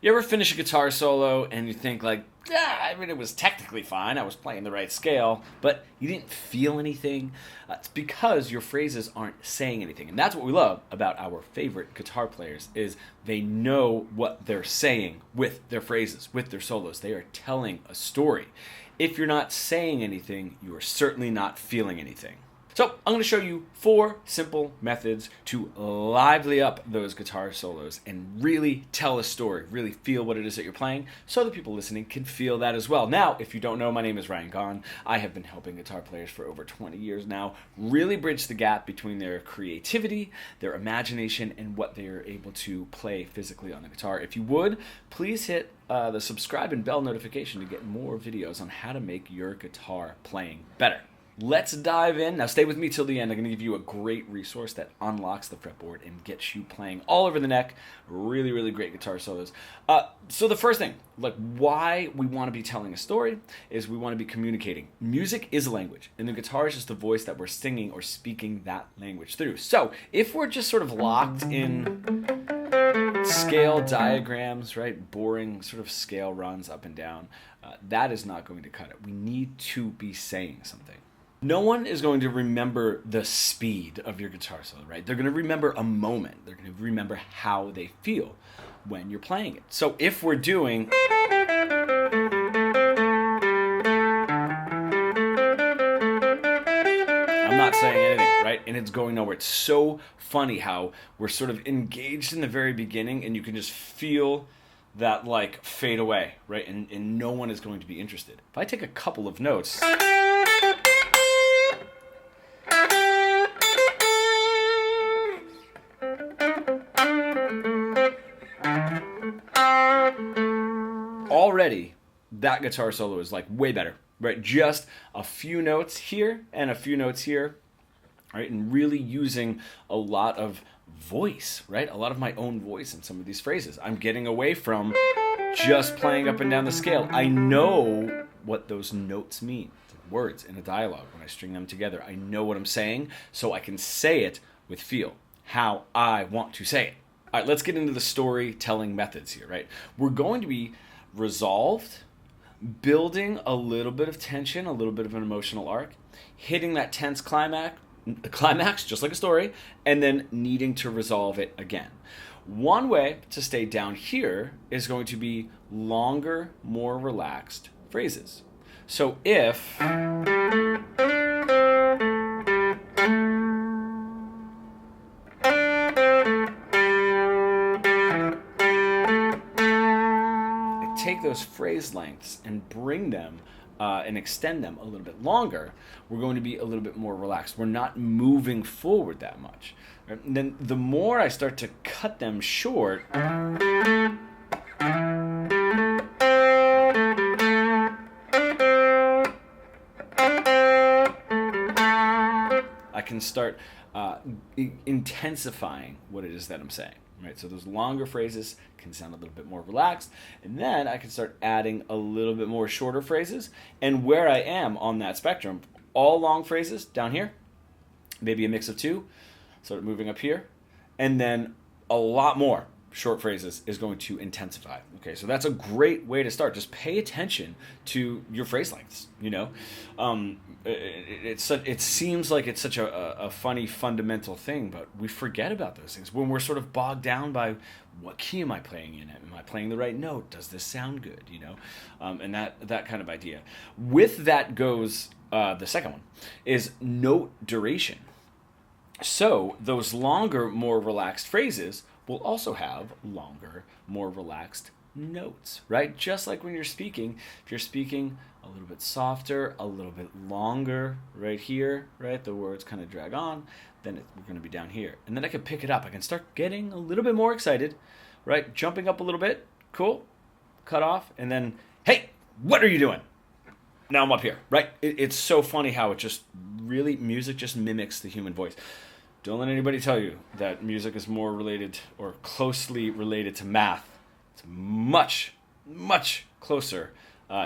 You ever finish a guitar solo and you think like, yeah, I mean, it was technically fine. I was playing the right scale, but you didn't feel anything? It's because your phrases aren't saying anything. And that's what we love about our favorite guitar players is they know what they're saying with their phrases, with their solos. They are telling a story. If you're not saying anything, you are certainly not feeling anything. So I'm going to show you 4 simple methods to lively up those guitar solos and really tell a story, really feel what it is that you're playing so the people listening can feel that as well. Now, if you don't know, my name is Ryan Gahn. I have been helping guitar players for over 20 years now really bridge the gap between their creativity, their imagination, and what they are able to play physically on the guitar. If you would, please hit the subscribe and bell notification to get more videos on how to make your guitar playing better. Let's dive in. Now stay with me till the end. I'm going to give you a great resource that unlocks the fretboard and gets you playing all over the neck. Really, really great guitar solos. So the first thing, like why we want to be telling a story is we want to be communicating. Music is a language, and the guitar is just the voice that we're singing or speaking that language through. So if we're just sort of locked in scale diagrams, right, boring sort of scale runs up and down, that is not going to cut it. We need to be saying something. No one is going to remember the speed of your guitar solo, right? They're going to remember a moment. They're going to remember how they feel when you're playing it. So if we're doing... I'm not saying anything, right? And it's going nowhere. It's so funny how we're sort of engaged in the very beginning and you can just feel that like fade away, right? And no one is going to be interested. If I take a couple of notes... already that guitar solo is like way better, right? Just a few notes here and a few notes here, right? And really using a lot of voice, right? A lot of my own voice in some of these phrases. I'm getting away from just playing up and down the scale. I know what those notes mean. Words in a dialogue, when I string them together, I know what I'm saying, so I can say it with feel, how I want to say it. All right, let's get into the storytelling methods here, right? We're going to be resolved, building a little bit of tension, a little bit of an emotional arc, hitting that tense climax, just like a story, and then needing to resolve it again. One way to stay down here is going to be longer, more relaxed phrases. So if... take those phrase lengths and bring them and extend them a little bit longer, we're going to be a little bit more relaxed. We're not moving forward that much. Right? And then the more I start to cut them short, I can start intensifying what it is that I'm saying. Right, so those longer phrases can sound a little bit more relaxed, and then I can start adding a little bit more shorter phrases. And where I am on that spectrum, all long phrases down here, maybe a mix of 2, start moving up here, and then a lot more short phrases is going to intensify. Okay, so that's a great way to start. Just pay attention to your phrase lengths. You know, it seems like it's such a funny fundamental thing, but we forget about those things when we're sort of bogged down by what key am I playing in? Am I playing the right note? Does this sound good? You know, and that kind of idea. With that goes the second one is note duration. So those longer, more relaxed phrases will also have longer, more relaxed notes, right? Just like when you're speaking, if you're speaking a little bit softer, a little bit longer right here, right? The words kind of drag on, then we're going to be down here. And then I can pick it up. I can start getting a little bit more excited, right? Jumping up a little bit, cool, cut off, and then, hey, what are you doing? Now I'm up here, right? It's so funny how it just really, music just mimics the human voice. Don't let anybody tell you that music is more related or closely related to math. It's much, much closer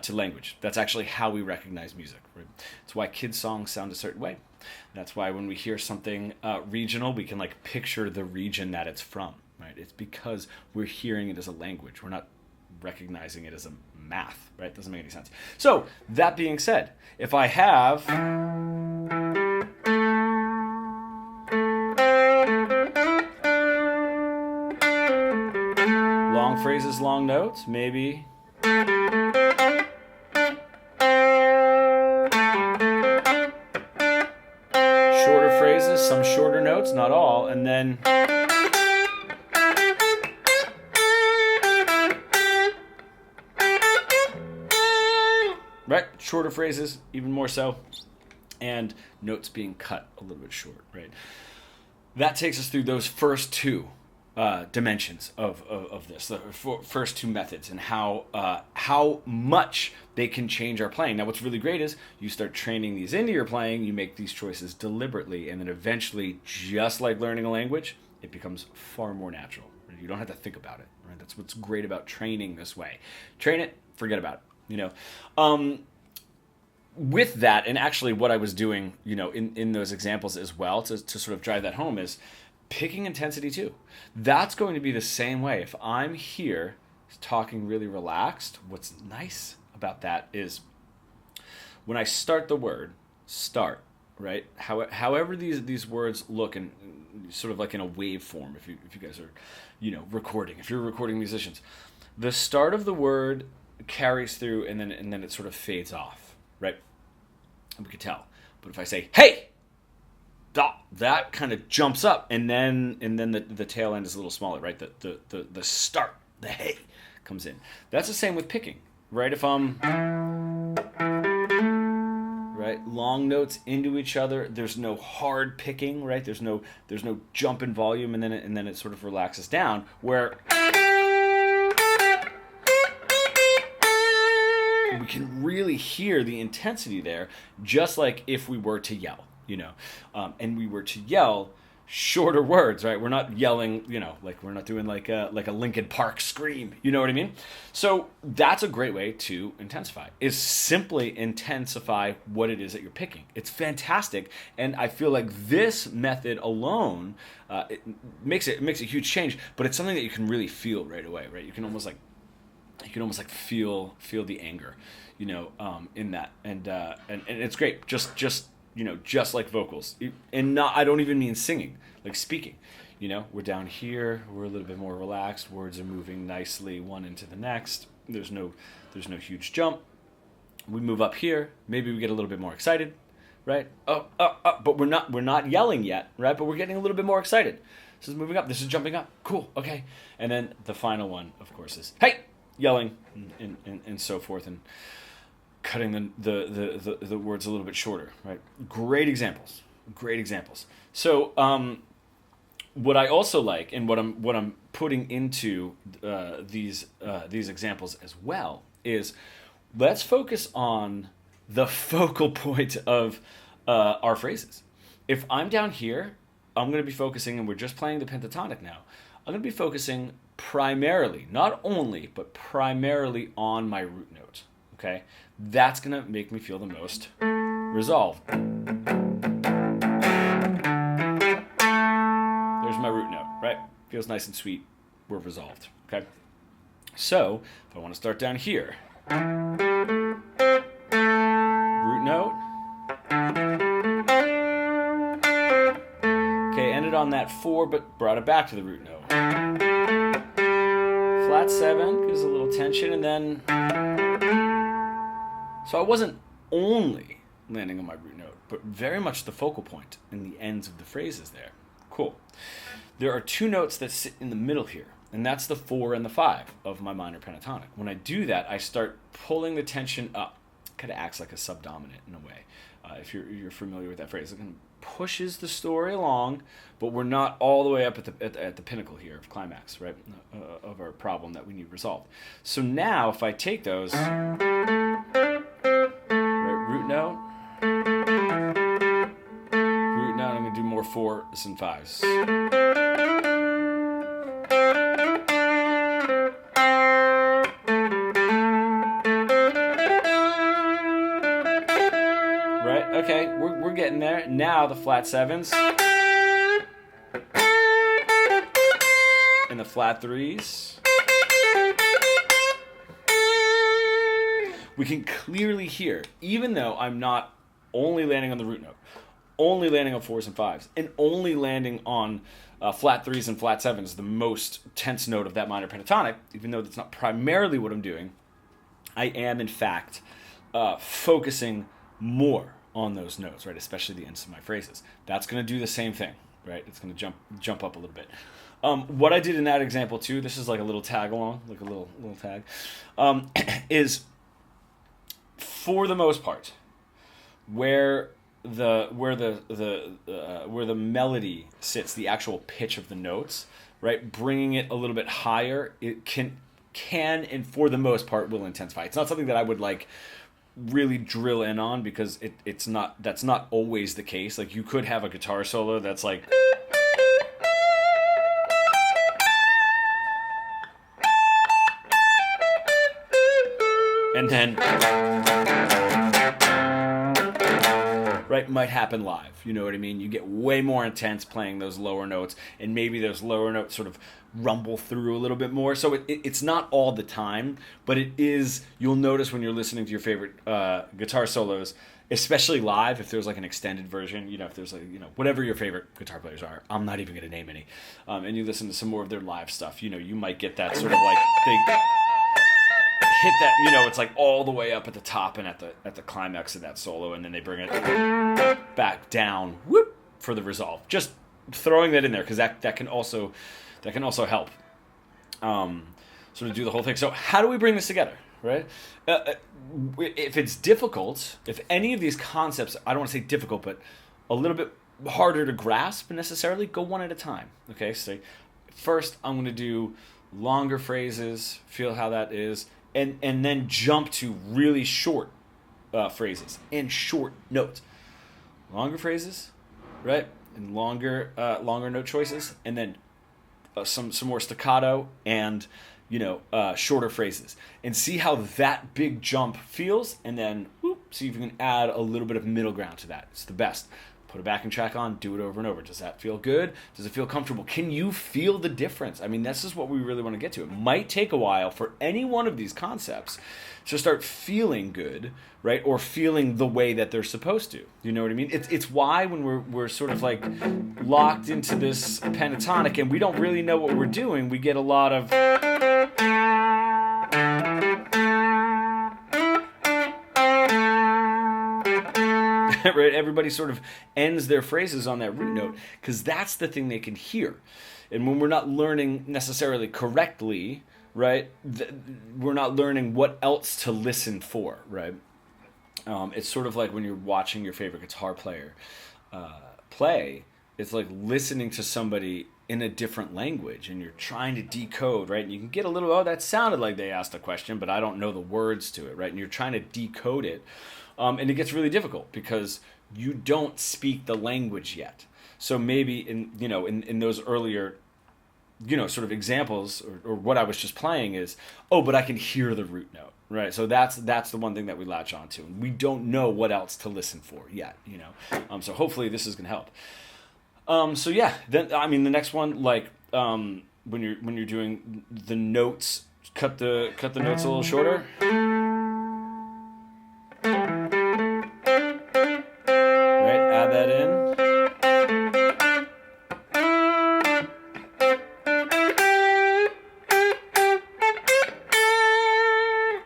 to language. That's actually how we recognize music. Right? It's why kids' songs sound a certain way. That's why when we hear something regional, we can like picture the region that it's from. Right? It's because we're hearing it as a language. We're not recognizing it as a math, right? Doesn't make any sense. So that being said, if I have long phrases, long notes, maybe shorter phrases, some shorter notes, not all, and then right, shorter phrases, even more so, and notes being cut a little bit short, right? That takes us through those first two dimensions of this, the first two methods, and how much they can change our playing. Now, what's really great is you start training these into your playing, you make these choices deliberately, and then eventually, just like learning a language, it becomes far more natural. You don't have to think about it, right? That's what's great about training this way. Train it, forget about it. With that, and actually what I was doing, in those examples as well, to sort of drive that home, is picking intensity too. That's going to be the same way. If I'm here talking really relaxed, what's nice about that is when I start the word, start, right? However these words look, and sort of like in a wave form, if you guys are, recording, if you're recording musicians, the start of the word carries through, and then it sort of fades off, right? We could tell. But if I say, hey, that kind of jumps up, and then the tail end is a little smaller, right? The start, the hey, comes in. That's the same with picking, right? If I'm right, long notes into each other, there's no hard picking, right? There's no jump in volume, and then it sort of relaxes down, where we can really hear the intensity there, just like if we were to yell, and we were to yell shorter words, right? We're not yelling, like we're not doing like a Linkin Park scream, you know what I mean? So that's a great way to intensify, is simply intensify what it is that you're picking. It's fantastic, and I feel like this method alone, it makes a huge change, but it's something that you can really feel right away, right? You can almost like feel the anger, in that, and it's great. Just like vocals, and I don't even mean singing, like speaking. We're down here, we're a little bit more relaxed. Words are moving nicely one into the next. There's no huge jump. We move up here. Maybe we get a little bit more excited, right? But we're not yelling yet, right? But we're getting a little bit more excited. This is moving up. This is jumping up. Cool. Okay. And then the final one, of course, is hey. Yelling and so forth, and cutting the words a little bit shorter, right? Great examples. So what I also like, and what I'm putting into these examples as well, is let's focus on the focal point of our phrases. If I'm down here, I'm going to be focusing, and we're just playing the pentatonic now, I'm going to be focusing primarily, not only, but primarily on my root note, okay? That's going to make me feel the most resolved. There's my root note, right? Feels nice and sweet. We're resolved, okay? So, if I want to start down here, root note. Okay, ended on that 4, but brought it back to the root note. Flat 7 gives a little tension, and then so I wasn't only landing on my root note, but very much the focal point in the ends of the phrases there. Cool. There are two notes that sit in the middle here, and that's the 4 and the 5 of my minor pentatonic. When I do that, I start pulling the tension up. It kind of acts like a subdominant in a way, if you're familiar with that phrase. It kind of pushes the story along, but we're not all the way up at the pinnacle here of climax, right, of our problem that we need resolved. So now, if I take those, right, root note, I'm going to do more 4s and 5s. Right? Okay, we're getting there. Now the flat 7s and the flat 3s we can clearly hear, even though I'm not only landing on the root note, only landing on 4s and 5s, and only landing on flat 3s and flat 7s, the most tense note of that minor pentatonic, even though that's not primarily what I'm doing, I am, in fact, focusing more on those notes, right? Especially the ends of my phrases. That's going to do the same thing, right? It's going to jump up a little bit. What I did in that example too, this is like a little tag along, like a little tag, is for the most part where the melody sits, the actual pitch of the notes, right? Bringing it a little bit higher, it can and for the most part will intensify. It's not something that I would like really drill in on, because that's not always the case. Like, you could have a guitar solo that's like, and then, right, might happen live. You know what I mean? You get way more intense playing those lower notes, and maybe those lower notes sort of rumble through a little bit more. So it's not all the time, but it is. You'll notice when you're listening to your favorite guitar solos, especially live, if there's like an extended version, you know, if there's like, you know, whatever your favorite guitar players are, I'm not even going to name any, and you listen to some more of their live stuff, you know, you might get that sort of like, they hit that, you know, it's like all the way up at the top and at the climax of that solo, and then they bring it back down, whoop, for the resolve. Just throwing that in there, because that can also help sort of do the whole thing. So how do we bring this together, right? If it's difficult, if any of these concepts, I don't want to say difficult, but a little bit harder to grasp necessarily, go one at a time. Okay, so first I'm going to do longer phrases, feel how that is, and then jump to really short phrases and short notes. Longer phrases, right? And longer note choices, and then some more staccato and, you know, shorter phrases, and see how that big jump feels, and then see if you can add a little bit of middle ground to that. It's the best. Put a backing track on, do it over and over. Does that feel good? Does it feel comfortable? Can you feel the difference? I mean, this is what we really want to get to. It might take a while for any one of these concepts to start feeling good, right? Or feeling the way that they're supposed to. You know what I mean? It's why when we're sort of like locked into this pentatonic and we don't really know what we're doing, we get a lot of... right? Everybody sort of ends their phrases on that root note, because that's the thing they can hear. And when we're not learning necessarily correctly, right, we're not learning what else to listen for, right? It's sort of like when you're watching your favorite guitar player play. It's like listening to somebody in a different language, and you're trying to decode, right? And you can get a little, that sounded like they asked a question, but I don't know the words to it, right? And you're trying to decode it. And it gets really difficult because you don't speak the language yet. So maybe in those earlier, you know, sort of examples, or what I was just playing is, but I can hear the root note, right? So that's the one thing that we latch onto, and we don't know what else to listen for yet, you know. So hopefully this is gonna help. So yeah, then I mean the next one, like when you're doing the notes, cut the notes a little shorter. Add that in.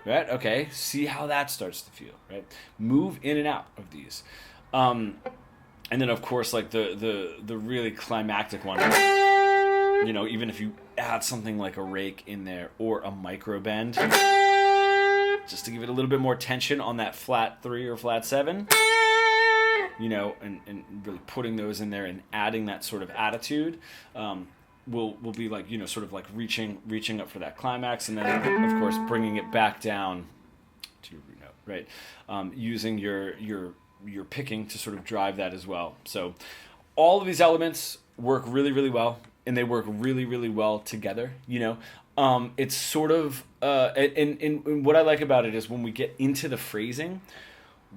Right? Okay. See how that starts to feel, right? Move in and out of these. And then of course, like the really climactic one, you know, even if you add something like a rake in there or a micro bend, just to give it a little bit more tension on that flat 3 or flat 7. You know, and really putting those in there and adding that sort of attitude will be like, you know, sort of like reaching up for that climax, and then of course bringing it back down to your root note, right? Using your picking to sort of drive that as well. So all of these elements work really, really well, and they work really, really well together. You know, it's sort of and what I like about it is when we get into the phrasing,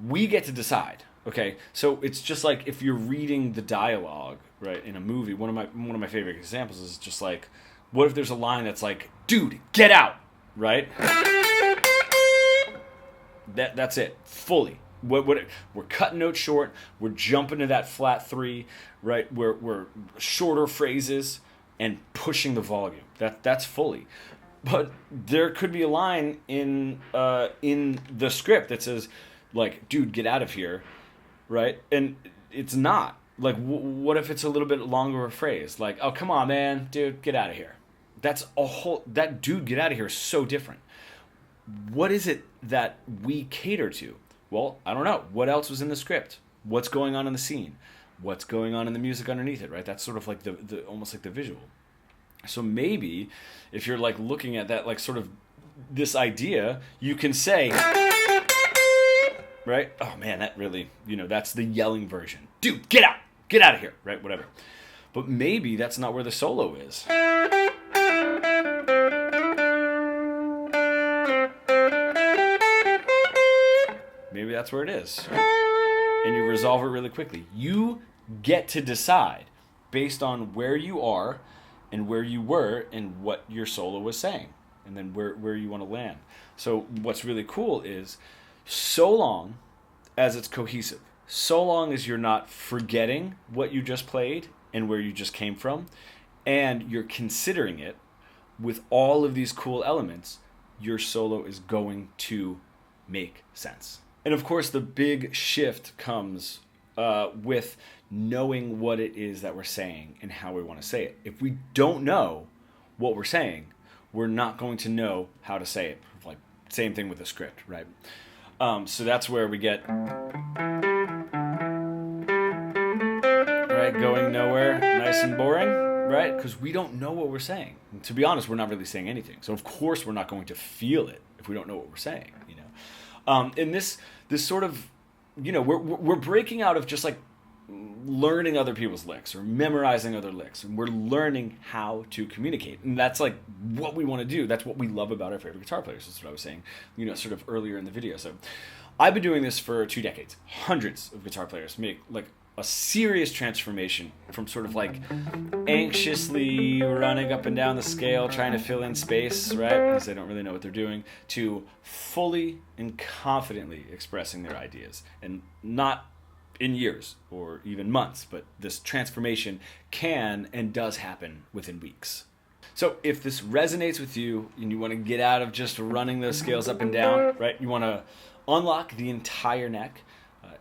we get to decide. Okay, so it's just like if you're reading the dialogue, right, in a movie. One of my favorite examples is just like, what if there's a line that's like, "Dude, get out," right? That's it, fully. We're cutting notes short. We're jumping to that flat 3, right? We're shorter phrases and pushing the volume. That's fully. But there could be a line in the script that says, like, dude, get out of here, right? And it's not. Like, what if it's a little bit longer of a phrase? Like, oh, come on, man, dude, get out of here. That dude, get out of here is so different. What is it that we cater to? Well, I don't know. What else was in the script? What's going on in the scene? What's going on in the music underneath it, right? That's sort of like the almost like the visual. So maybe if you're like looking at that, like sort of this idea, you can say, right? Oh man, that really, that's the yelling version. Dude, get out of here, right? Whatever. But maybe that's not where the solo is. Maybe that's where it is. And you resolve it really quickly. You get to decide based on where you are and where you were and what your solo was saying. And then where you want to land. So what's really cool is so long as it's cohesive, so long as you're not forgetting what you just played and where you just came from, and you're considering it with all of these cool elements, your solo is going to make sense. And of course, the big shift comes with knowing what it is that we're saying and how we want to say it. If we don't know what we're saying, we're not going to know how to say it. Like, same thing with the script, right? So that's where we get, right, going nowhere, nice and boring, right? Because we don't know what we're saying. And to be honest, we're not really saying anything. So of course we're not going to feel it if we don't know what we're saying, And this sort of, we're breaking out of just like learning other people's licks or memorizing other licks, and we're learning how to communicate, and that's like what we want to do. That's what we love about our favorite guitar players. That's what I was saying, sort of earlier in the video. So I've been doing this for 2 decades. Hundreds of guitar players make like a serious transformation from sort of like anxiously running up and down the scale trying to fill in space, right, because they don't really know what they're doing, to fully and confidently expressing their ideas, and not in years or even months, but this transformation can and does happen within weeks. So if this resonates with you and you want to get out of just running those scales up and down, right, you want to unlock the entire neck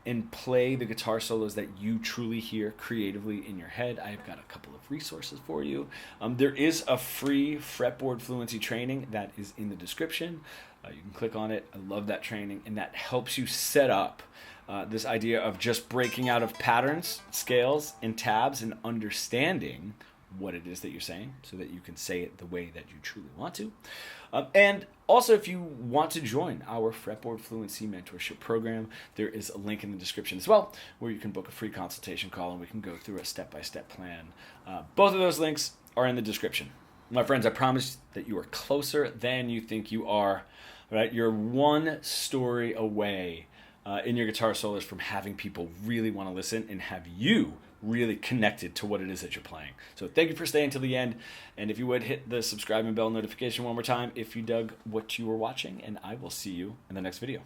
and play the guitar solos that you truly hear creatively in your head, I've got a couple of resources for you. There is a free Fretboard Fluency training that is in the description. You can click on it. I love that training, and that helps you set up this idea of just breaking out of patterns, scales, and tabs, and understanding what it is that you're saying so that you can say it the way that you truly want to. And also, if you want to join our Fretboard Fluency Mentorship Program, there is a link in the description as well where you can book a free consultation call and we can go through a step-by-step plan. Both of those links are in the description. My friends, I promise that you are closer than you think you are. Right? You're one story away in your guitar solos from having people really want to listen and have you really connected to what it is that you're playing. So thank you for staying till the end. And if you would, hit the subscribe and bell notification one more time if you dug what you were watching, and I will see you in the next video.